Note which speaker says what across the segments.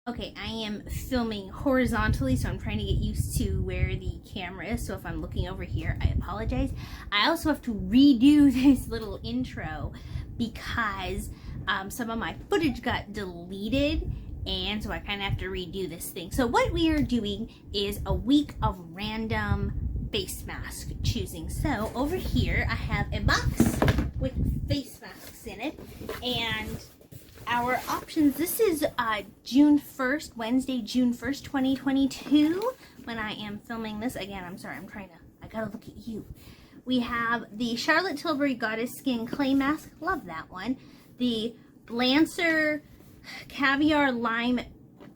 Speaker 1: Okay, I am filming horizontally, so I'm trying to get used to where the camera is. So if I'm looking over here, I apologize. I also have to redo this little intro because some of my footage got deleted, and so I kind of have to redo this thing. So what we are doing is a week of random face mask choosing. So over here, I have a box with face masks in it, and our options. This is June 1st, Wednesday, June 1st, 2022, when I am filming this. Again, I'm sorry, I gotta look at you. We have the Charlotte Tilbury Goddess Skin Clay Mask, love that one. The Lancer Caviar Lime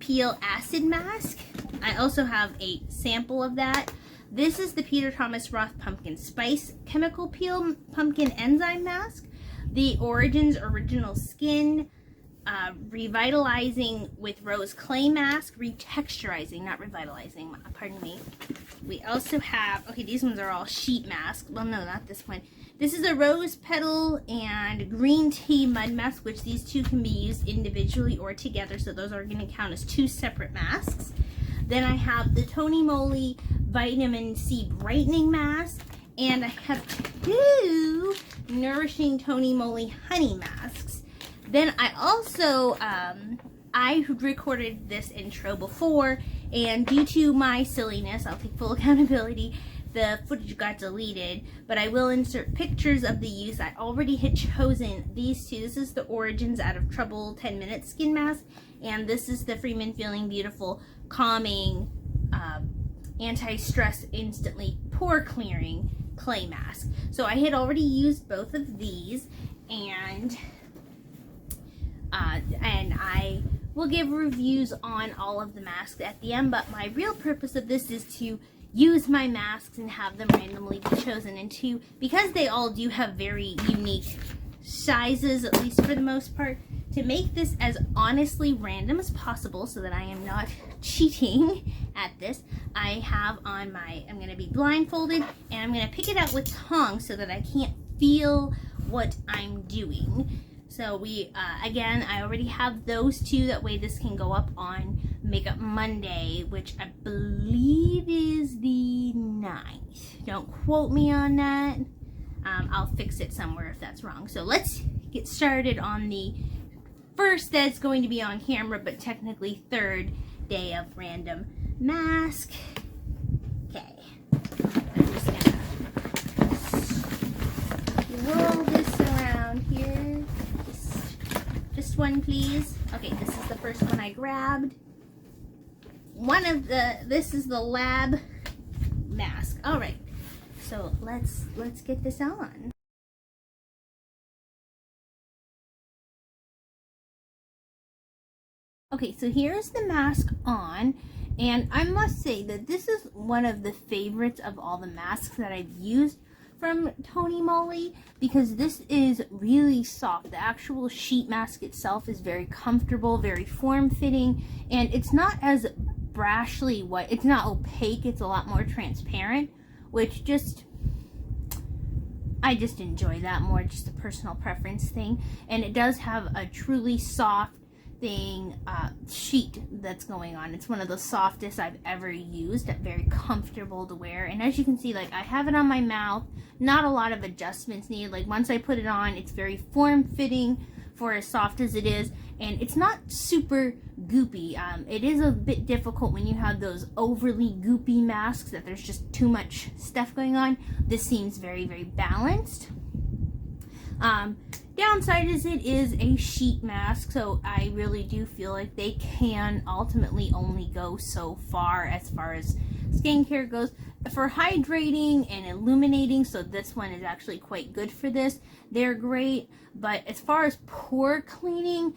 Speaker 1: Peel Acid Mask, I also have a sample of that. This is the Peter Thomas Roth Pumpkin Spice Chemical Peel Pumpkin Enzyme Mask. The Origins Original Skin Revitalizing with Rose Clay Mask, retexturizing, not revitalizing, pardon me. We also have, okay, these ones are all sheet masks. Well, no, not this one. This is a Rose Petal and Green Tea Mud Mask, which these two can be used individually or together, so those are going to count as two separate masks. Then I have the Tony Moly Vitamin C Brightening Mask, and I have two Nourishing Tony Moly Honey Masks. Then I also, I recorded this intro before, and due to my silliness, I'll take full accountability, the footage got deleted, but I will insert pictures of the use. I already had chosen these two. This is the Origins Out of Trouble 10 Minute Skin Mask, and this is the Freeman Feeling Beautiful Calming, Anti-Stress Instantly Pore Clearing Clay Mask. So I had already used both of these, and I will give reviews on all of the masks at the end, but my real purpose of this is to use my masks and have them randomly be chosen into, because they all do have very unique sizes, at least for the most part, to make this as honestly random as possible so that I am not cheating at this. I have on I'm going to be blindfolded, and I'm going to pick it out with tongs so that I can't feel what I'm doing. So again, I already have those two. That way this can go up on Makeup Monday, which I believe is the 9th. Don't quote me on that. I'll fix it somewhere if that's wrong. So let's get started on the first that's going to be on camera, but technically third day of random mask. Okay. I'm just gonna roll this around here. Just one, please. Okay, this is the first one I grabbed. This is the lab mask. All right, so let's get this on. Okay, so here's the mask on, and I must say that this is one of the favorites of all the masks that I've used from Tony Moly, because this is really soft. The actual sheet mask itself is very comfortable, very form-fitting, and it's not as brashly white. It's not opaque. It's a lot more transparent, which I just enjoy that more, just a personal preference thing. And it does have a truly soft sheet that's going on. It's one of the softest I've ever used, very comfortable to wear. And as you can see, like, I have it on my mouth, not a lot of adjustments needed. Like, once I put it on, it's very form-fitting for as soft as it is, and it's not super goopy. It is a bit difficult when you have those overly goopy masks that there's just too much stuff going on. This seems very, very balanced. Downside is it is a sheet mask, so I really do feel like they can ultimately only go so far as skincare goes. For hydrating and illuminating, so this one is actually quite good for this. They're great, but as far as pore cleaning,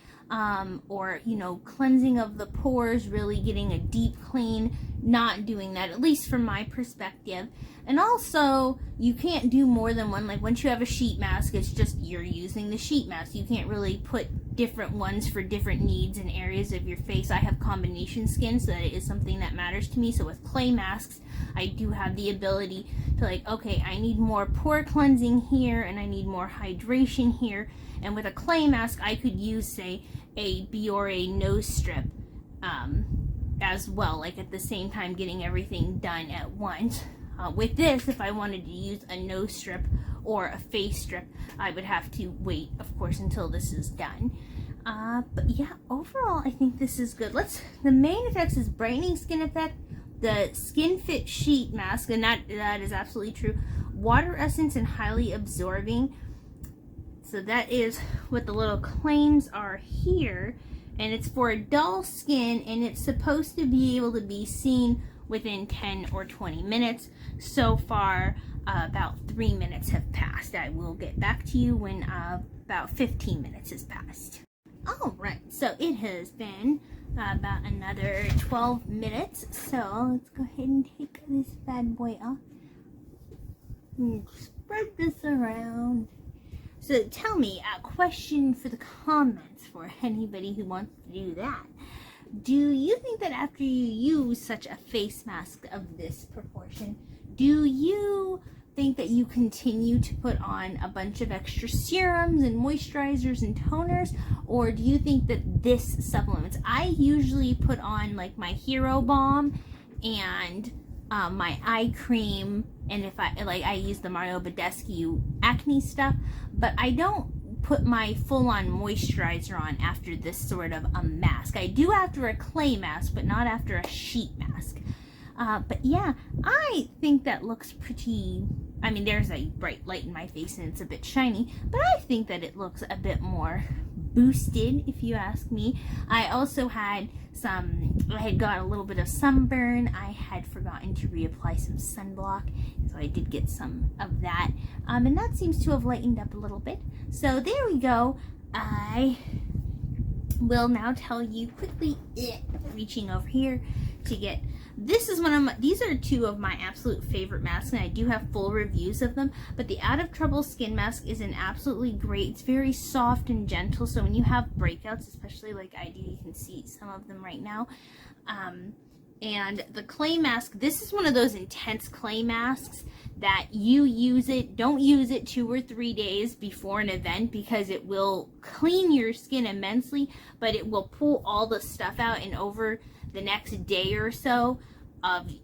Speaker 1: or, cleansing of the pores, really getting a deep clean, not doing that, at least from my perspective. And also, you can't do more than one. Like, once you have a sheet mask, it's just you're using the sheet mask. You can't really put different ones for different needs and areas of your face. I have combination skin, so that it is something that matters to me. So with clay masks, I do have the ability to, like, okay, I need more pore cleansing here, and I need more hydration here. And with a clay mask, I could use, say, a Biore nose strip as well, like at the same time getting everything done at once. With this, if I wanted to use a nose strip or a face strip, I would have to wait, of course, until this is done. But yeah, overall, I think this is good. The main effects is brightening skin effect, the Skin Fit Sheet Mask, and that is absolutely true. Water essence and highly absorbing. So that is what the little claims are here. And it's for dull skin, and it's supposed to be able to be seen within 10 or 20 minutes. So far, about 3 minutes have passed. I will get back to you when about 15 minutes has passed. All right, so it has been about another 12 minutes. So let's go ahead and take this bad boy off. And spread this around. So tell me, a question for the comments for anybody who wants to do that. Do you think that after you use such a face mask of this proportion, do you think that you continue to put on a bunch of extra serums and moisturizers and toners? Or do you think that this supplements? I usually put on like my Hero Balm and my eye cream, and if I use the Mario Badescu acne stuff, but I don't put my full-on moisturizer on after this sort of a mask. I do after a clay mask, but not after a sheet mask. But yeah, I think that looks pretty. I mean, there's a bright light in my face and it's a bit shiny, but I think that it looks a bit more boosted, if you ask me. I also had I had got a little bit of sunburn. I had forgotten to reapply some sunblock, so I did get some of that. And that seems to have lightened up a little bit. So there we go. I will now tell you quickly, reaching over here to get, this is these are two of my absolute favorite masks, and I do have full reviews of them, but the Out of Trouble Skin Mask is an absolutely great, it's very soft and gentle, so when you have breakouts, especially like I do, you can see some of them right now. And the clay mask, this is one of those intense clay masks that you don't use it 2 or 3 days before an event, because it will clean your skin immensely, but it will pull all the stuff out, and over the next day or so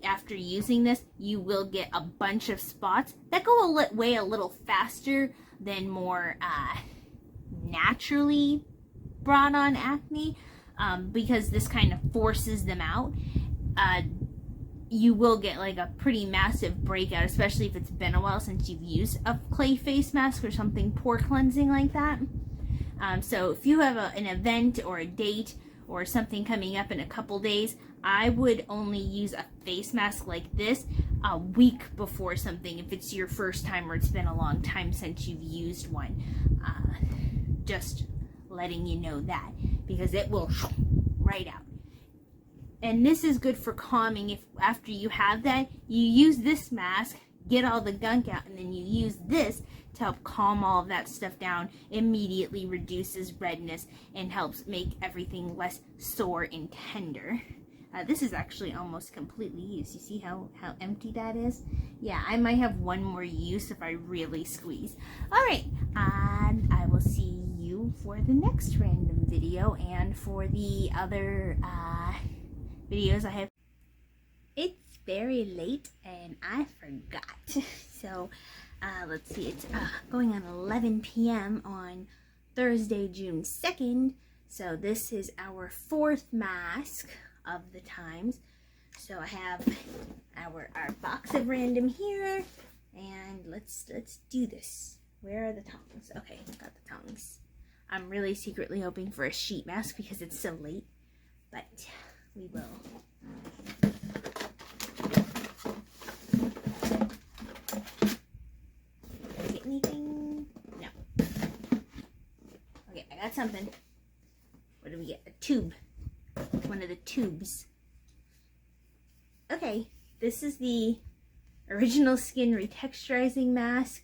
Speaker 1: after using this, you will get a bunch of spots that go away a little faster than more naturally brought on acne, because this kind of forces them out. You will get like a pretty massive breakout, especially if it's been a while since you've used a clay face mask or something pore cleansing like that. So if you have an event or a date or something coming up in a couple days, I would only use a face mask like this a week before something, if it's your first time or it's been a long time since you've used one. Just letting you know that, because it will right out. And this is good for calming. If after you have that, you use this mask, get all the gunk out, and then you use this to help calm all of that stuff down, immediately reduces redness and helps make everything less sore and tender. This is actually almost completely used. You see how empty that is? Yeah, I might have one more use if I really squeeze. Alright, and I will see you for the next random video and for the other videos I have. It's very late and I forgot. So let's see, it's going on 11 p.m. on Thursday, June 2nd. So this is our 4th mask of the times. So I have our box of random here, and let's do this. Where are the tongs? Okay, got the tongs. I'm really secretly hoping for a sheet mask because it's so late, but we will. Get anything? No. Okay, I got something. What do we get? A tube. One of the tubes. Okay, this is the Original Skin Retexturizing Mask,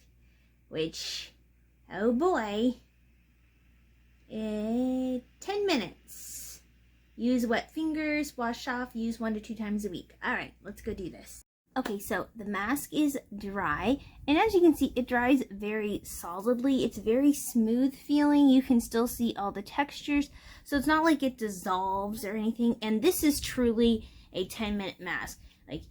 Speaker 1: which, oh boy, 10 minutes. Use wet fingers, wash off, use 1 to 2 times a week. Alright, let's go do this. Okay, so the mask is dry, and as you can see, it dries very solidly. It's very smooth feeling. You can still see all the textures, so it's not like it dissolves or anything. And this is truly a 10-minute mask. Like,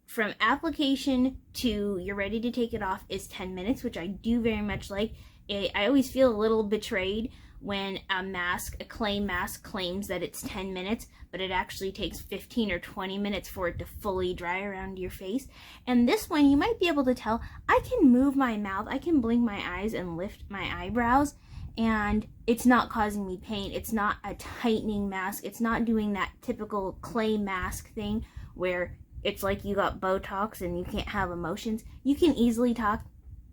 Speaker 1: from application to you're ready to take it off is 10 minutes, which I do very much like. I always feel a little betrayed when a clay mask claims that it's 10 minutes, but it actually takes 15 or 20 minutes for it to fully dry around your face. And this one, you might be able to tell, I can move my mouth, I can blink my eyes and lift my eyebrows, and it's not causing me pain. It's not a tightening mask. It's not doing that typical clay mask thing where it's like you got Botox and you can't have emotions. You can easily talk,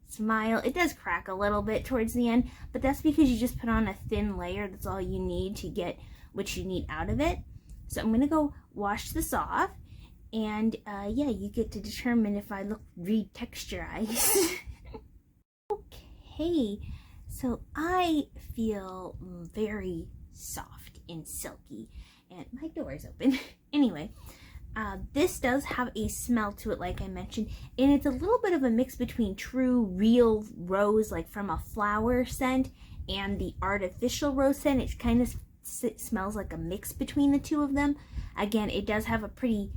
Speaker 1: smile. It does crack a little bit towards the end, but that's because you just put on a thin layer. That's all you need to get what you need out of it. So I'm gonna go wash this off, and yeah, you get to determine if I look retexturized. Okay, so I feel very soft and silky, and my door is open. Anyway, this does have a smell to it, like I mentioned, and it's a little bit of a mix between true, real rose, like from a flower scent, and the artificial rose scent. It kind of smells like a mix between the two of them. Again, it does have a pretty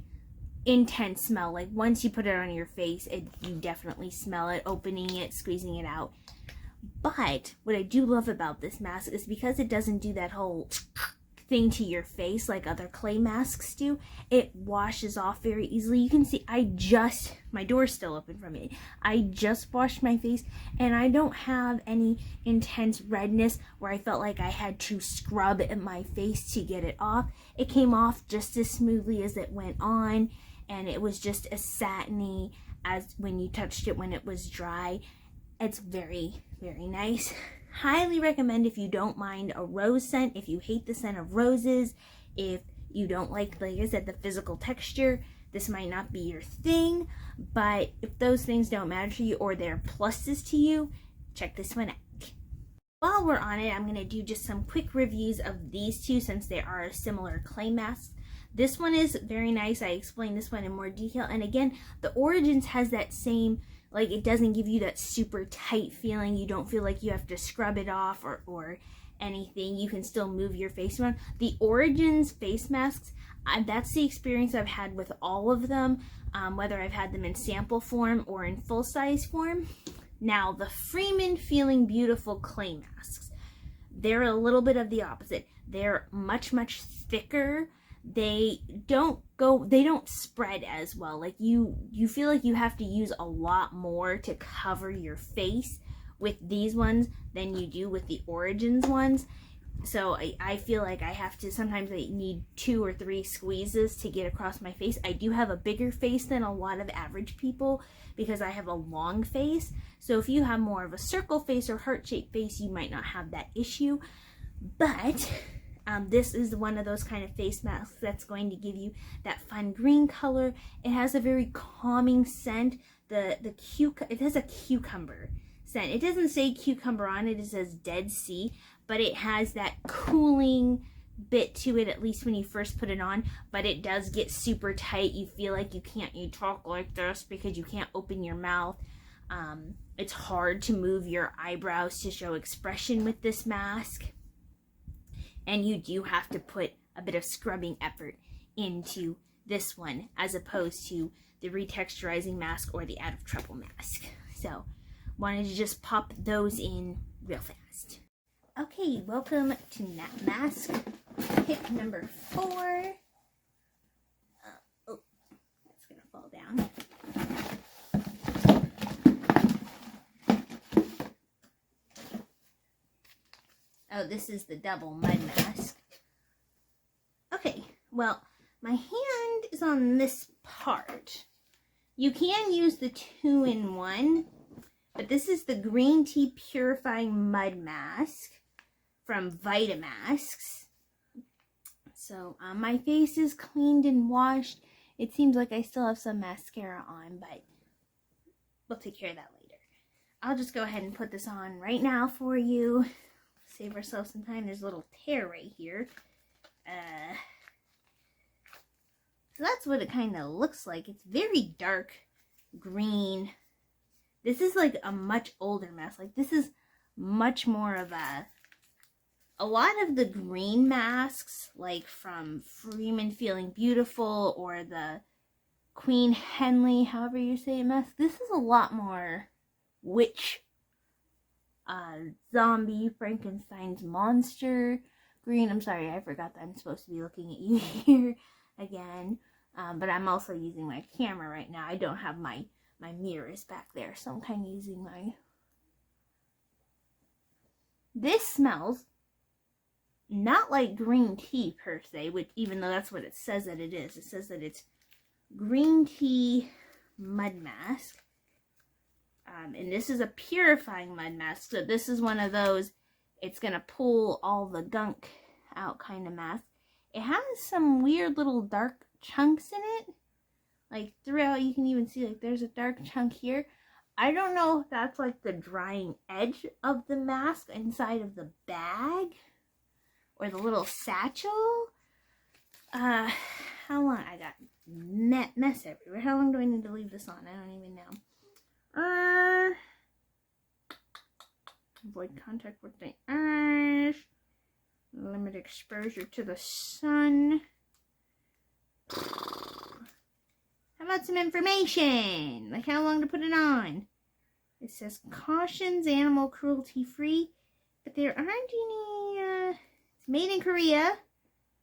Speaker 1: intense smell. Like, once you put it on your face, you definitely smell it, opening it, squeezing it out. But what I do love about this mask is because it doesn't do that whole thing to your face like other clay masks do, it washes off very easily. You can see my door's still open from it. I just washed my face, and I don't have any intense redness where I felt like I had to scrub at my face to get it off. It came off just as smoothly as it went on, and it was just as satiny as when you touched it when it was dry. It's very, very nice. Highly recommend if you don't mind a rose scent, if you hate the scent of roses, if you don't like I said, the physical texture, this might not be your thing. But if those things don't matter to you or they're pluses to you, check this one out. While we're on it, I'm going to do just some quick reviews of these two since they are similar clay masks. This one is very nice. I explained this one in more detail. And again, the Origins has that same, like, it doesn't give you that super tight feeling. You don't feel like you have to scrub it off or anything. You can still move your face around. The Origins face masks, that's the experience I've had with all of them, whether I've had them in sample form or in full-size form. Now, the Freeman Feeling Beautiful clay masks, they're a little bit of the opposite. They're much, much thicker. They don't spread as well. Like, you feel like you have to use a lot more to cover your face with these ones than you do with the Origins ones. So I feel like sometimes I need 2 or 3 squeezes to get across my face. I do have a bigger face than a lot of average people because I have a long face. So if you have more of a circle face or heart-shaped face, you might not have that issue. But this is one of those kind of face masks that's going to give you that fun green color. It has a very calming scent. It has a cucumber scent. It doesn't say cucumber on it. It says Dead Sea, but it has that cooling bit to it, at least when you first put it on. But it does get super tight. You feel like you talk like this because you can't open your mouth. It's hard to move your eyebrows to show expression with this mask. And you do have to put a bit of scrubbing effort into this one as opposed to the retexturizing mask or the Out of Trouble mask. So, wanted to just pop those in real fast. Okay, welcome to mask pick number 4. Oh, that's gonna fall down. Oh, this is the double mud mask. Okay, well, my hand is on this part. You can use the 2-in-1, but this is the Green Tea Purifying Mud Mask from Vitamasks. So, my face is cleaned and washed. It seems like I still have some mascara on, but we'll take care of that later. I'll just go ahead and put this on right now for you. Save ourselves some time. There's a little tear right here. So that's what it kind of looks like. It's very dark green. This is like a much older mask. Like this is much more of a lot of the green masks, like from Freeman Feeling Beautiful or the Queen Henley, however you say it, mask. This is a lot more witch, zombie, Frankenstein's monster green. I'm sorry, I forgot that I'm supposed to be looking at you here again. But I'm also using my camera right now. I don't have my mirrors back there, so I'm kind of using my... This smells not like green tea per se, which even though that's what it says that it is. It says that it's green tea mud mask. And this is a purifying mud mask. So this is one of those, it's going to pull all the gunk out kind of mask. It has some weird little dark chunks in it. Like throughout, you can even see like there's a dark chunk here. I don't know if that's like the drying edge of the mask inside of the bag or the little satchel. How long? I got mess everywhere. How long do I need to leave this on? I don't even know. Avoid contact with the eyes. Limit exposure to the sun. How about some information? Like how long to put it on? It says cautions animal cruelty free, but there aren't any, it's made in Korea,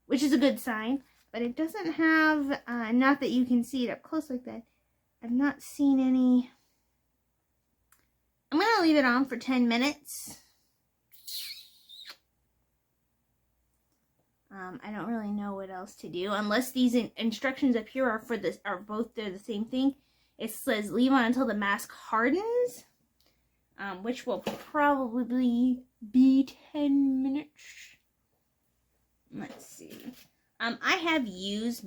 Speaker 1: which is a good sign, but it doesn't have, not that you can see it up close like that. I've not seen any. I'm going to leave it on for 10 minutes. I don't really know what else to do unless these instructions up here are for this, they're the same thing. It says leave on until the mask hardens, which will probably be 10 minutes. Let's see. I've used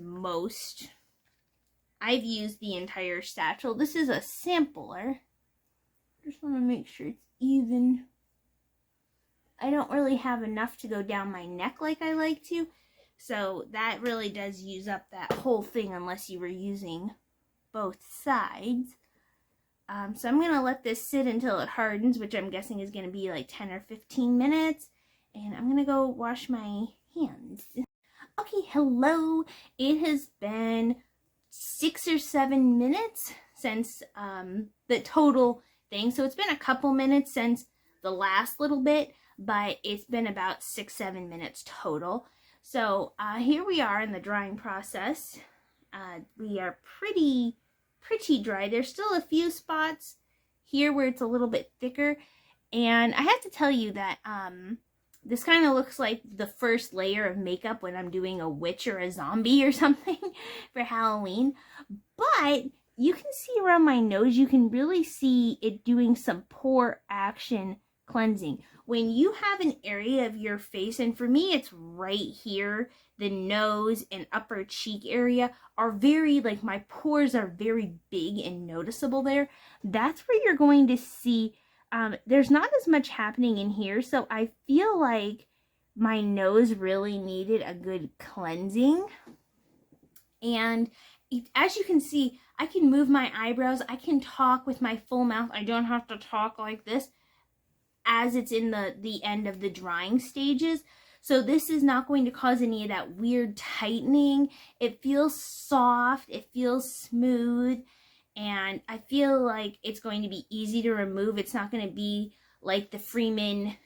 Speaker 1: the entire satchel. This is a sampler. Just want to make sure it's even. I don't really have enough to go down my neck like I like to. So that really does use up that whole thing unless you were using both sides. So I'm going to let this sit until it hardens, which I'm guessing is going to be like 10 or 15 minutes. And I'm going to go wash my hands. Okay, hello. It has been 6 or 7 minutes since the total thing. So it's been a couple minutes since the last little bit, but it's been about 6-7 minutes total. So here we are in the drying process. We are pretty dry. There's still a few spots here where it's a little bit thicker, and I have to tell you that this kind of looks like the first layer of makeup when I'm doing a witch or a zombie or something for Halloween. But you can see around my nose, you can really see it doing some pore action cleansing. When you have an area of your face, and for me it's right here, the nose and upper cheek area are very, like my pores are very big and noticeable there. That's where you're going to see, there's not as much happening in here, so I feel like my nose really needed a good cleansing. And as you can see, I can move my eyebrows, I can talk with my full mouth, I don't have to talk like this as it's in the end of the drying stages. So this is not going to cause any of that weird tightening. It feels soft, it feels smooth, and I feel like it's going to be easy to remove. It's not going to be like the Freeman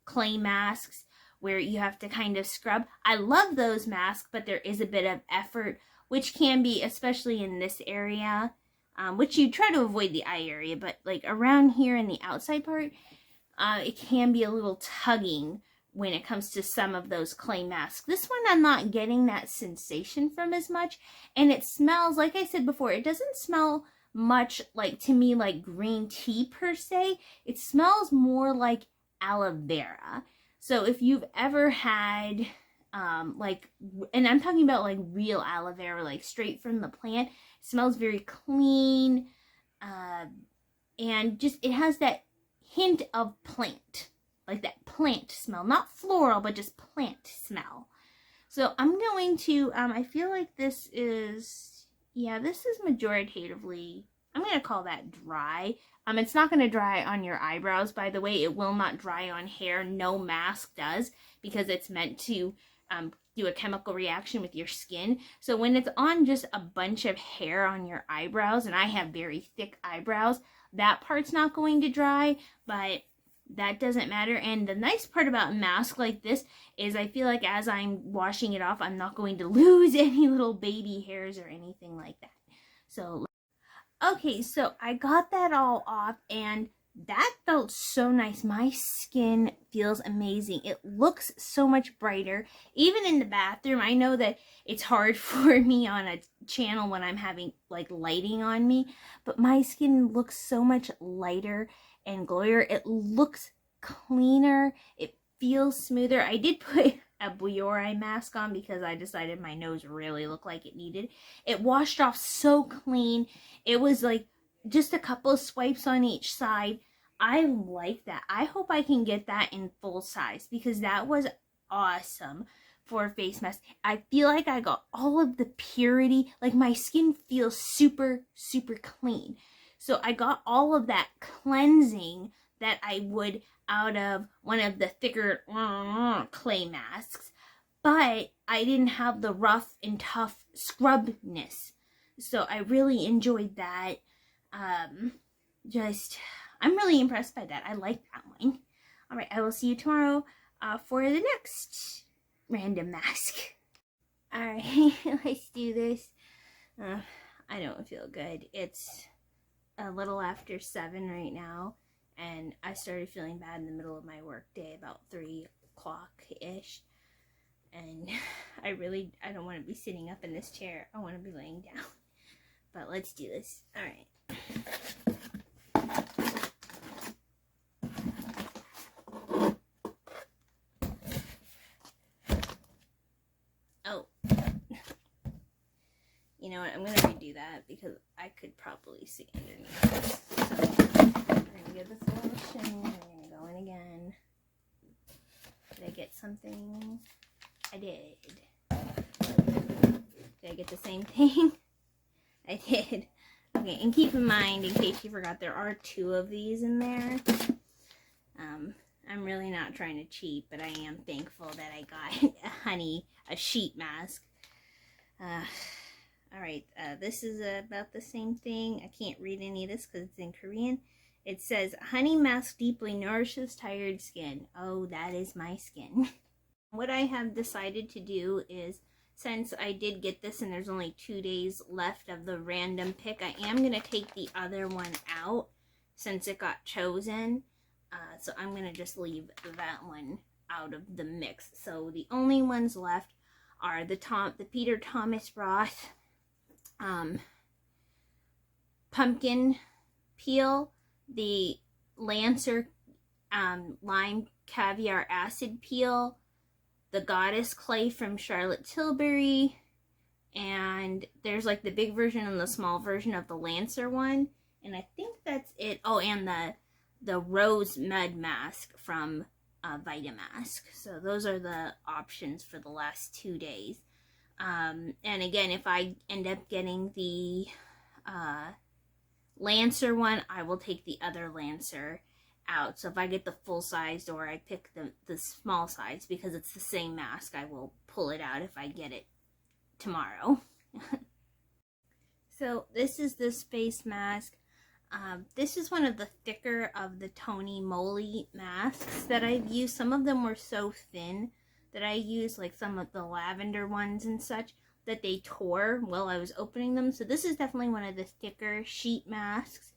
Speaker 1: clay masks where you have to kind of scrub. I love those masks, but there is a bit of effort, which can be, especially in this area, which you try to avoid the eye area, but like around here in the outside part, it can be a little tugging when it comes to some of those clay masks. This one I'm not getting that sensation from as much, and it smells, like I said before, it doesn't smell much like, to me, like green tea per se. It smells more like aloe vera. So if you've ever had like, and I'm talking about like real aloe vera, like straight from the plant, it smells very clean, and just it has that hint of plant, like that plant smell, not floral, but just plant smell. So I'm going to, I feel like this is, yeah, this is majoritatively, I'm going to call that dry. It's not going to dry on your eyebrows, by the way. It will not dry on hair. No mask does, because it's meant to do a chemical reaction with your skin. So when it's on just a bunch of hair on your eyebrows, and I have very thick eyebrows, that part's not going to dry, but that doesn't matter. And the nice part about a mask like this is I feel like as I'm washing it off, I'm not going to lose any little baby hairs or anything like that. So, okay, so I got that all off, and that felt so nice. My skin feels amazing. It looks so much brighter. Even in the bathroom, I know that it's hard for me on a channel when I'm having like lighting on me, but my skin looks so much lighter and glowier. It looks cleaner. It feels smoother. I did put a Biore mask on because I decided my nose really looked like it needed. It washed off so clean. It was like just a couple of swipes on each side. I like that. I hope I can get that in full size because that was awesome for a face mask. I feel like I got all of the purity. Like my skin feels super, super clean. So I got all of that cleansing that I would out of one of the thicker clay masks. But I didn't have the rough and tough scrubness. So I really enjoyed that. I'm really impressed by that. I like that one. All right, I will see you tomorrow for the next random mask. All right, let's do this. I don't feel good. It's a little after 7 right now, and I started feeling bad in the middle of my work day about 3 o'clock-ish. And I don't want to be sitting up in this chair. I want to be laying down. But let's do this. All right. Oh. You know what? I'm going to redo that because I could probably see underneath this. So we're going to give this a little shimmy. We're going to go in again. Did I get something? I did. Did I get the same thing? I did. Okay, and keep in mind, in case you forgot, there are 2 of these in there. I'm really not trying to cheat, but I am thankful that I got a sheet mask. Alright, this is about the same thing. I can't read any of this because it's in Korean. It says, honey mask deeply nourishes tired skin. Oh, that is my skin. What I have decided to do is, since I did get this and there's only 2 days left of the random pick, I am going to take the other one out since it got chosen. So I'm going to just leave that one out of the mix. So the only ones left are the Peter Thomas Roth pumpkin peel, the Lancer lime caviar acid peel, the Goddess clay from Charlotte Tilbury, and there's like the big version and the small version of the Lancer one, and I think that's it. Oh, and the rose mud mask from Vitamask. So those are the options for the last 2 days. And again, if I end up getting the Lancer one, I will take the other Lancer out. So if I get the full size or I pick the small size because it's the same mask, I will pull it out if I get it tomorrow. So this is this face mask. This is one of the thicker of the Tony Moly masks that I've used. Some of them were so thin that I used, like some of the lavender ones and such, that they tore while I was opening them. So this is definitely one of the thicker sheet masks.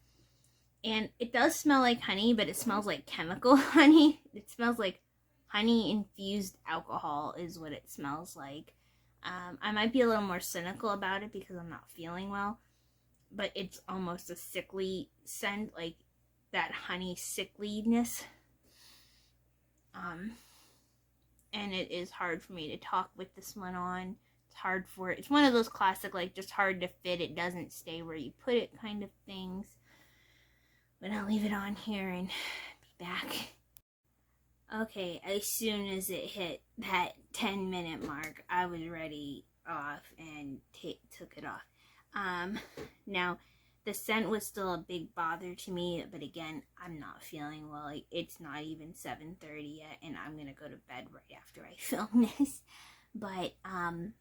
Speaker 1: And it does smell like honey, but it smells like chemical honey. It smells like honey-infused alcohol is what it smells like. I might be a little more cynical about it because I'm not feeling well. But it's almost a sickly scent, like that honey sickliness. And it is hard for me to talk with this one on. It's hard for it. It's one of those classic, like, just hard to fit. It doesn't stay where you put it kind of things. But I'll leave it on here and be back. Okay, as soon as it hit that 10-minute mark, I was ready off and took it off. Now, the scent was still a big bother to me, but again, I'm not feeling well. Like, it's not even 7:30 yet, and I'm gonna go to bed right after I film this. But, oh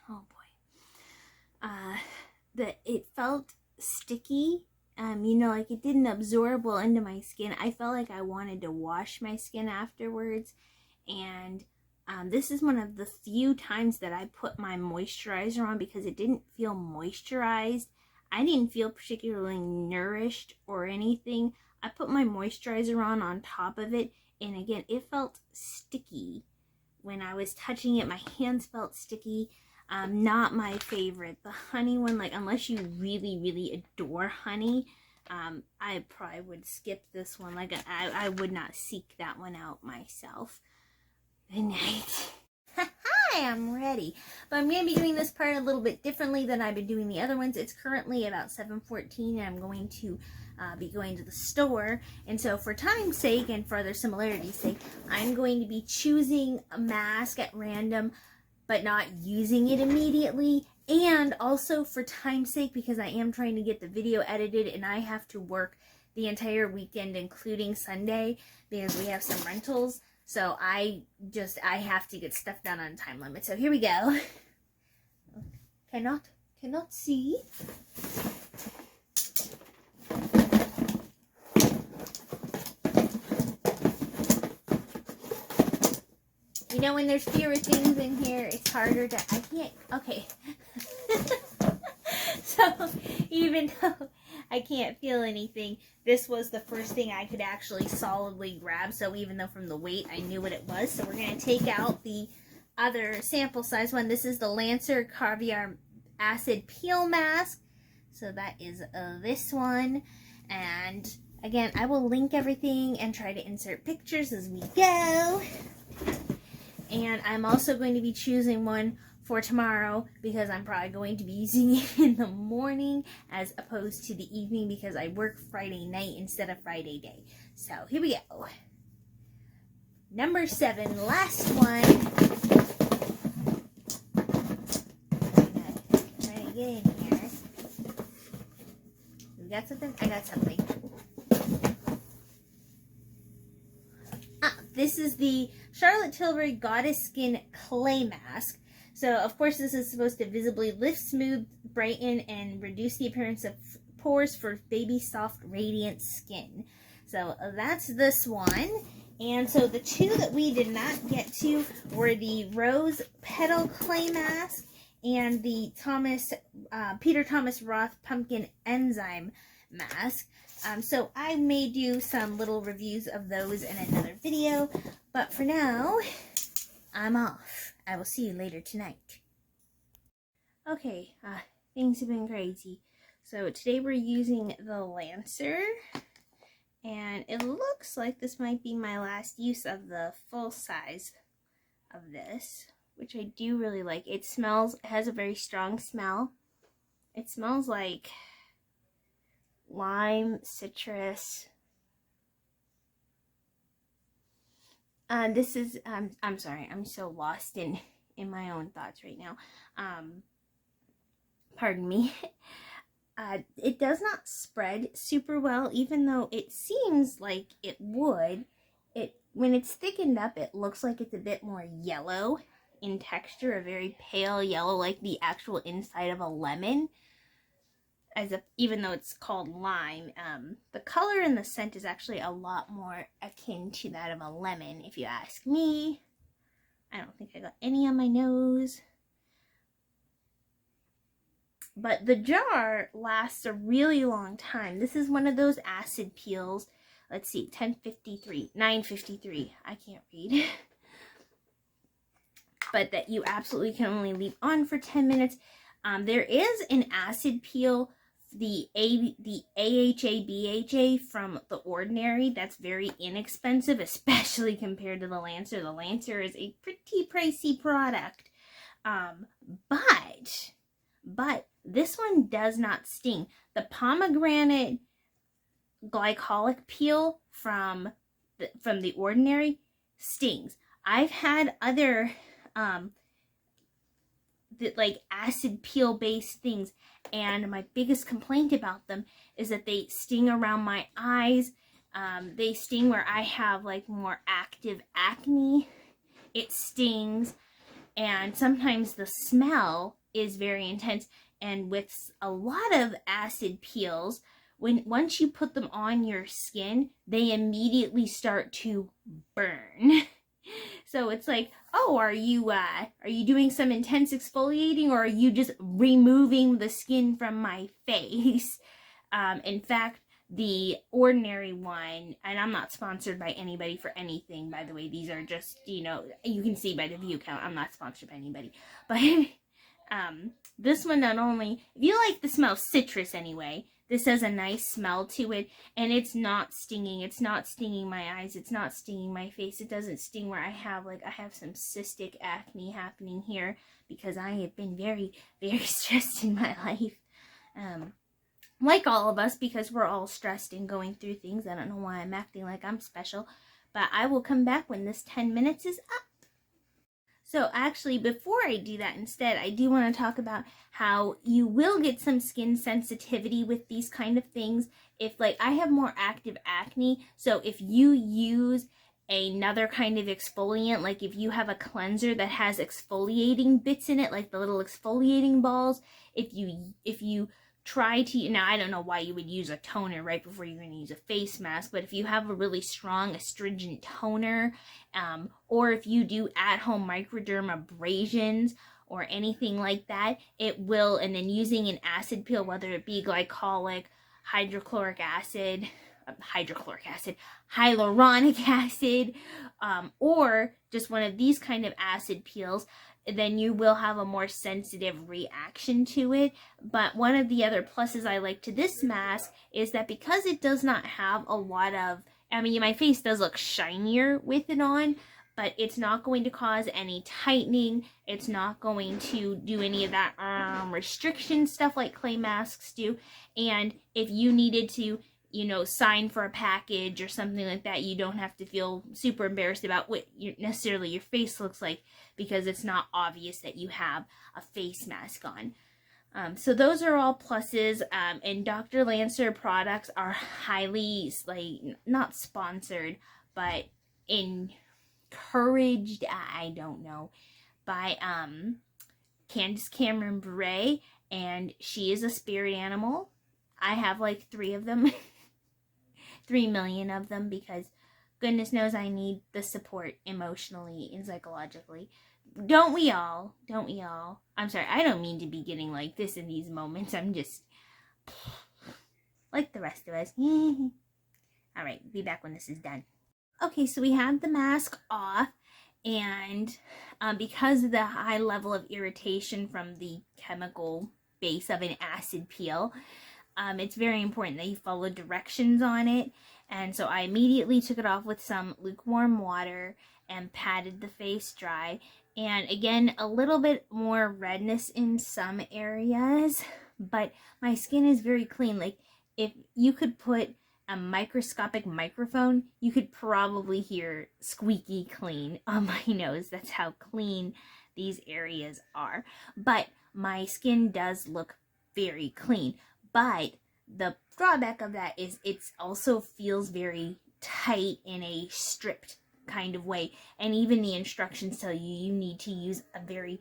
Speaker 1: boy. It felt sticky. Like it didn't absorb well into my skin. I felt like I wanted to wash my skin afterwards. And this is one of the few times that I put my moisturizer on because it didn't feel moisturized. I didn't feel particularly nourished or anything. I put my moisturizer on top of it. And again, it felt sticky. When I was touching it, my hands felt sticky. Not my favorite. The honey one, like, unless you really, really adore honey, I probably would skip this one. Like, I would not seek that one out myself. Good night. Hi, I'm ready. But I'm going to be doing this part a little bit differently than I've been doing the other ones. It's currently about 7:14, and I'm going to be going to the store. And so for time's sake and for other similarities' sake, I'm going to be choosing a mask at random, but not using it immediately. And also for time's sake, because I am trying to get the video edited and I have to work the entire weekend, including Sunday, because we have some rentals. So I have to get stuff done on time limit. So here we go. Cannot see. You know, when there's fewer things in here, it's harder to, okay. So, even though I can't feel anything, this was the first thing I could actually solidly grab. So even though from the weight, I knew what it was. So we're going to take out the other sample size one. This is the Lancer Caviar Acid Peel Mask. So that is this one. And again, I will link everything and try to insert pictures as we go. And I'm also going to be choosing one for tomorrow because I'm probably going to be using it in the morning as opposed to the evening because I work Friday night instead of Friday day. So here we go. Number 7, last one. Trying to get in here. You got something? I got something. This is the Charlotte Tilbury Goddess Skin Clay Mask. So, of course, this is supposed to visibly lift, smooth, brighten, and reduce the appearance of pores for baby soft, radiant skin. So, that's this one. And so, the two that we did not get to were the Rose Petal Clay Mask and the Peter Thomas Roth Pumpkin Enzyme Mask. So I may do some little reviews of those in another video, but for now, I'm off. I will see you later tonight. Okay, things have been crazy. So today we're using the Lancer, and it looks like this might be my last use of the full size of this, which I do really like. It has a very strong smell. It smells like lime, citrus. This is, I'm sorry, I'm so lost in my own thoughts right now. Pardon me. It does not spread super well, even though it seems like it would. When it's thickened up, it looks like it's a bit more yellow in texture, a very pale yellow, like the actual inside of a lemon. Even though it's called lime, the color and the scent is actually a lot more akin to that of a lemon, if you ask me. I don't think I got any on my nose. But the jar lasts a really long time. This is one of those acid peels. Let's see, 953. I can't read. But that you absolutely can only leave on for 10 minutes. There is an acid peel, the AHA BHA from The Ordinary, that's very inexpensive, especially compared to the Lancer. The Lancer is a pretty pricey product, but this one does not sting. The pomegranate glycolic peel from from The Ordinary stings. I've had other like acid peel based things, and my biggest complaint about them is that they sting around my eyes. They sting where I have like more active acne. It stings, and sometimes the smell is very intense. And with a lot of acid peels, once you put them on your skin, they immediately start to burn. So it's like, oh, are you doing some intense exfoliating, or are you just removing the skin from my face? In fact, The Ordinary one, and I'm not sponsored by anybody for anything, by the way. These are just, you can see by the view count, I'm not sponsored by anybody. But this one, not only, if you like the smell of citrus anyway, this has a nice smell to it, and it's not stinging. It's not stinging my eyes. It's not stinging my face. It doesn't sting where I have some cystic acne happening here, because I have been very, very stressed in my life. Like all of us, because we're all stressed and going through things. I don't know why I'm acting like I'm special, but I will come back when this 10 minutes is up. So actually, before I do that, instead, I do want to talk about how you will get some skin sensitivity with these kind of things. If, like, I have more active acne, so if you use another kind of exfoliant, like if you have a cleanser that has exfoliating bits in it, like the little exfoliating balls, if you try to, now I don't know why you would use a toner right before you're going to use a face mask, but if you have a really strong astringent toner, or if you do at-home microderm abrasions or anything like that, it will, and then using an acid peel, whether it be glycolic, hyaluronic acid, or just one of these kind of acid peels, then you will have a more sensitive reaction to it. But one of the other pluses I like to this mask is that because it does not have a lot of, I mean, my face does look shinier with it on, but it's not going to cause any tightening. It's not going to do any of that restriction stuff like clay masks do. And if you needed to, sign for a package or something like that, you don't have to feel super embarrassed about what necessarily your face looks like, because it's not obvious that you have a face mask on. So those are all pluses, and Dr. Lancer products are highly, not sponsored, but encouraged, I don't know, by Candace Cameron Bure, and she is a spirit animal. I have 3 of them. 3 million of them, because goodness knows I need the support emotionally and psychologically. Don't we all? I'm sorry, I don't mean to be getting like this in these moments. I'm just like the rest of us. Alright, be back when this is done. Okay, so we have the mask off, and because of the high level of irritation from the chemical base of an acid peel, it's very important that you follow directions on it. And so I immediately took it off with some lukewarm water and patted the face dry. And again, a little bit more redness in some areas, but my skin is very clean. Like, if you could put a microscopic microphone, you could probably hear squeaky clean on my nose. That's how clean these areas are. But my skin does look very clean. But the drawback of that is it also feels very tight in a stripped kind of way. And even the instructions tell you need to use a very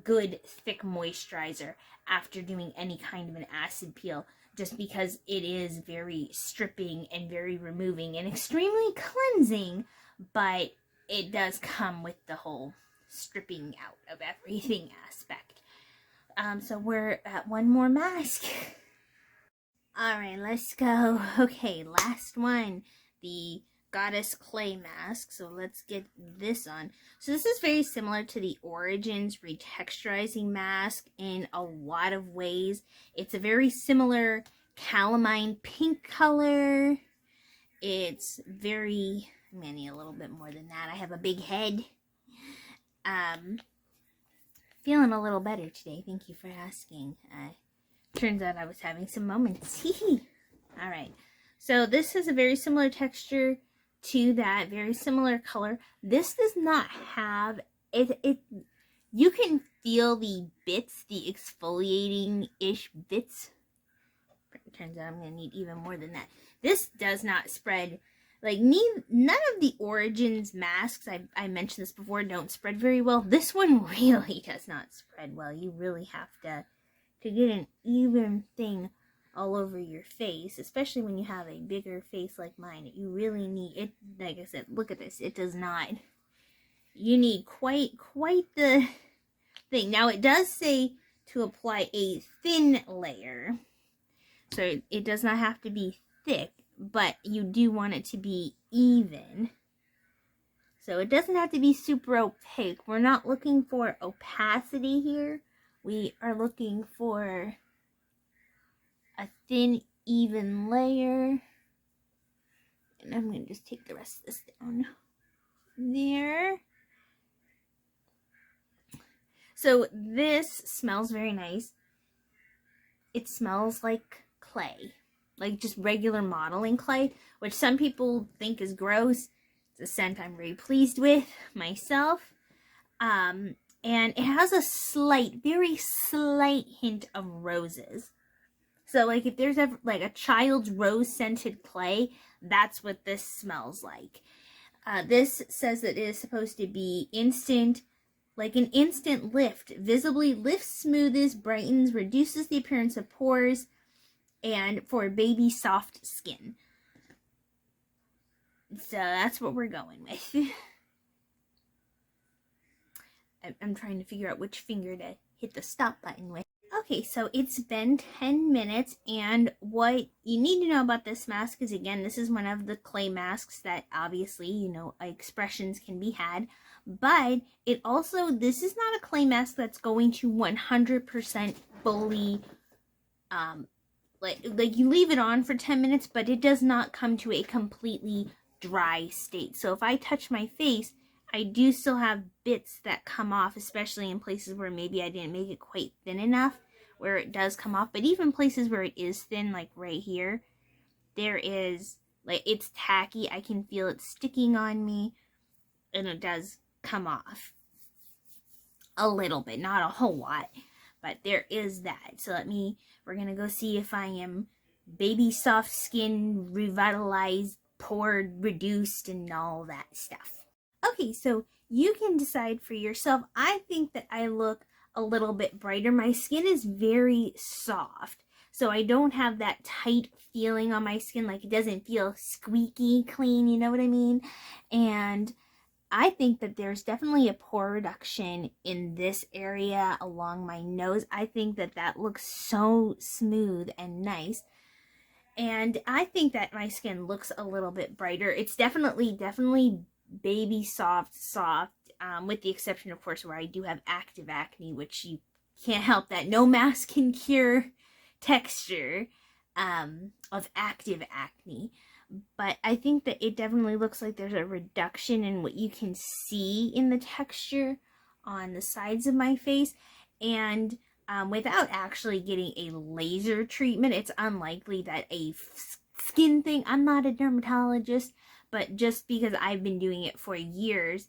Speaker 1: good thick moisturizer after doing any kind of an acid peel, just because it is very stripping and very removing and extremely cleansing, but it does come with the whole stripping out of everything aspect. So we're at one more mask. Alright, let's go. Okay, last one. The Goddess Clay mask. So let's get this on. So this is very similar to the Origins Retexturizing mask in a lot of ways. It's a very similar calamine pink color. It's very, I need a little bit more than that. I have a big head. Feeling a little better today. Thank you for asking. Turns out I was having some moments. Alright, so this has a very similar texture to that, very similar color. This does not have it. You can feel the bits, the exfoliating-ish bits. Turns out I'm going to need even more than that. This does not spread, like, none of the Origins masks, I mentioned this before, don't spread very well. This one really does not spread well. You really have to get an even thing all over your face, especially when you have a bigger face like mine. You really need it. Like I said, look at this. It does not. You need quite the thing. Now it does say to apply a thin layer, so it does not have to be thick, but you do want it to be even. So it doesn't have to be super opaque. We're not looking for opacity here. We are looking for a thin, even layer. And I'm going to just take the rest of this down there. So this smells very nice. It smells like clay, like just regular modeling clay, which some people think is gross. It's a scent I'm very pleased with myself. And it has a slight, very slight hint of roses. So like if there's ever like a child's rose scented clay, that's what this smells like. This says that it is supposed to be instant, like an instant lift. Visibly lifts, smoothes, brightens, reduces the appearance of pores, and for baby soft skin. So that's what we're going with. I'm trying to figure out which finger to hit the stop button with. Okay, so it's been 10 minutes, and what you need to know about this mask is, again, this is one of the clay masks that obviously, you know, expressions can be had, but it also, this is not a clay mask that's going to 100% fully, like you leave it on for 10 minutes, but it does not come to a completely dry state. So if I touch my face, I do still have bits that come off, especially in places where maybe I didn't make it quite thin enough, where it does come off. But even places where it is thin, like right here, there is, like, it's tacky. I can feel it sticking on me, and it does come off a little bit, not a whole lot, but there is that. So we're gonna go see if I am baby soft skin, revitalized, pored, reduced, and all that stuff. Okay, so you can decide for yourself. I think that I look a little bit brighter. My skin is very soft, so I don't have that tight feeling on my skin. Like, it doesn't feel squeaky clean, you know what I mean? And I think that there's definitely a pore reduction in this area along my nose. I think that that looks so smooth and nice. And I think that my skin looks a little bit brighter. It's definitely baby soft, with the exception, of course, where I do have active acne, which you can't help that. No mask can cure texture of active acne. But I think that it definitely looks like there's a reduction in what you can see in the texture on the sides of my face. And without actually getting a laser treatment, it's unlikely that a skin thing, I'm not a dermatologist, but just because I've been doing it for years,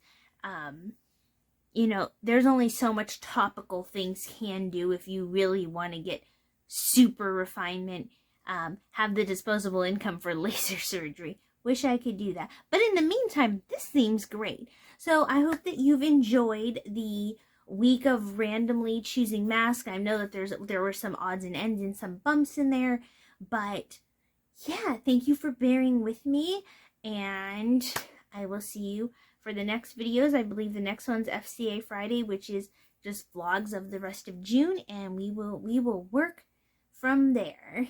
Speaker 1: you know, there's only so much topical things can do if you really want to get super refinement, have the disposable income for laser surgery. Wish I could do that. But in the meantime, this seems great. So I hope that you've enjoyed the week of randomly choosing masks. I know that there were some odds and ends and some bumps in there, but yeah, thank you for bearing with me. And I will see you for the next videos. I believe the next one's FCA Friday, which is just vlogs of the rest of June, and we will work from there.